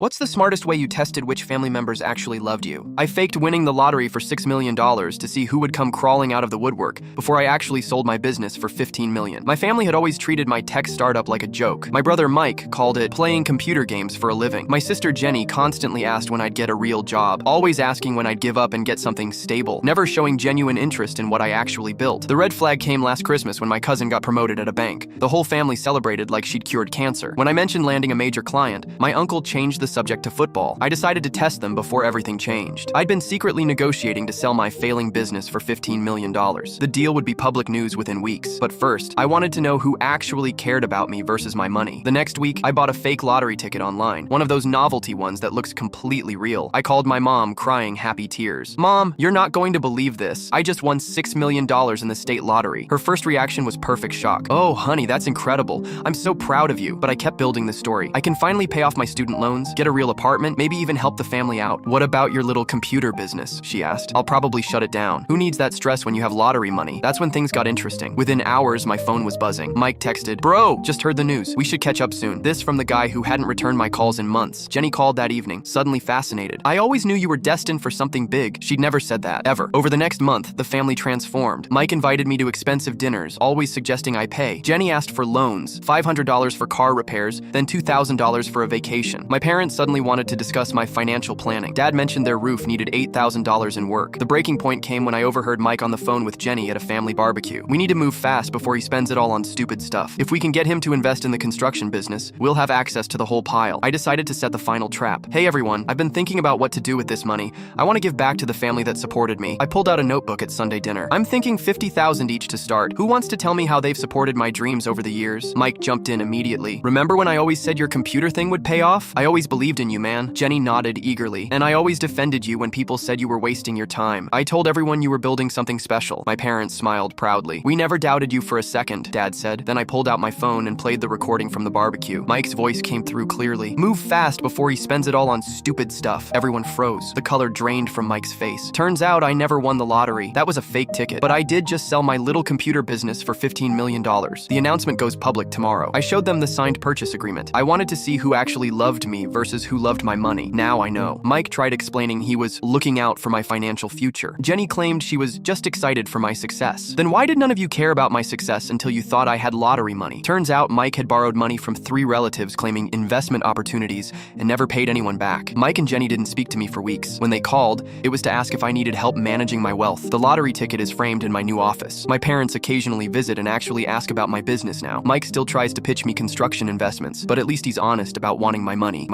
What's the smartest way you tested which family members actually loved you? I faked winning the lottery for $6 million to see who would come crawling out of the woodwork before I actually sold my business for $15 million. My family had always treated my tech startup like a joke. My brother Mike called it playing computer games for a living. My sister Jenny constantly asked when I'd get a real job, always asking when I'd give up and get something stable, never showing genuine interest in what I actually built. The red flag came last Christmas when my cousin got promoted at a bank. The whole family celebrated like she'd cured cancer. When I mentioned landing a major client, my uncle changed the subject to football. I decided to test them before everything changed. I'd been secretly negotiating to sell my failing business for $15 million. The deal would be public news within weeks. But first, I wanted to know who actually cared about me versus my money. The next week, I bought a fake lottery ticket online, one of those novelty ones that looks completely real. I called my mom, crying happy tears. "Mom, you're not going to believe this. I just won $6 million in the state lottery." Her first reaction was perfect shock. "Oh, honey, that's incredible. I'm so proud of you." But I kept building the story. "I can finally pay off my student loans, get a real apartment, maybe even help the family out." "What about your little computer business?" she asked. "I'll probably shut it down. Who needs that stress when you have lottery money?" That's when things got interesting. Within hours, my phone was buzzing. Mike texted, "Bro, just heard the news. We should catch up soon." This from the guy who hadn't returned my calls in months. Jenny called that evening, suddenly fascinated. "I always knew you were destined for something big." She'd never said that, ever. Over the next month, the family transformed. Mike invited me to expensive dinners, always suggesting I pay. Jenny asked for loans, $500 for car repairs, then $2,000 for a vacation. My parents suddenly wanted to discuss my financial planning. Dad mentioned their roof needed $8,000 in work. The breaking point came when I overheard Mike on the phone with Jenny at a family barbecue. "We need to move fast before he spends it all on stupid stuff. If we can get him to invest in the construction business, we'll have access to the whole pile." I decided to set the final trap. "Hey everyone, I've been thinking about what to do with this money. I want to give back to the family that supported me." I pulled out a notebook at Sunday dinner. "I'm thinking $50,000 each to start. Who wants to tell me how they've supported my dreams over the years?" Mike jumped in immediately. "Remember when I always said your computer thing would pay off? I always believed in you, man." Jenny nodded eagerly. "And I always defended you when people said you were wasting your time. I told everyone you were building something special." My parents smiled proudly. "We never doubted you for a second," Dad said. Then I pulled out my phone and played the recording from the barbecue. Mike's voice came through clearly. "Move fast before he spends it all on stupid stuff." Everyone froze. The color drained from Mike's face. "Turns out I never won the lottery. That was a fake ticket. But I did just sell my little computer business for $15 million. The announcement goes public tomorrow." I showed them the signed purchase agreement. I wanted to see who actually loved me versus who loved my money. Now I know. Mike tried explaining he was looking out for my financial future. Jenny claimed she was just excited for my success. "Then why did none of you care about my success until you thought I had lottery money?" Turns out Mike had borrowed money from 3 relatives claiming investment opportunities and never paid anyone back. Mike and Jenny didn't speak to me for weeks. When they called, it was to ask if I needed help managing my wealth. The lottery ticket is framed in my new office. My parents occasionally visit and actually ask about my business now. Mike still tries to pitch me construction investments, but at least he's honest about wanting my money.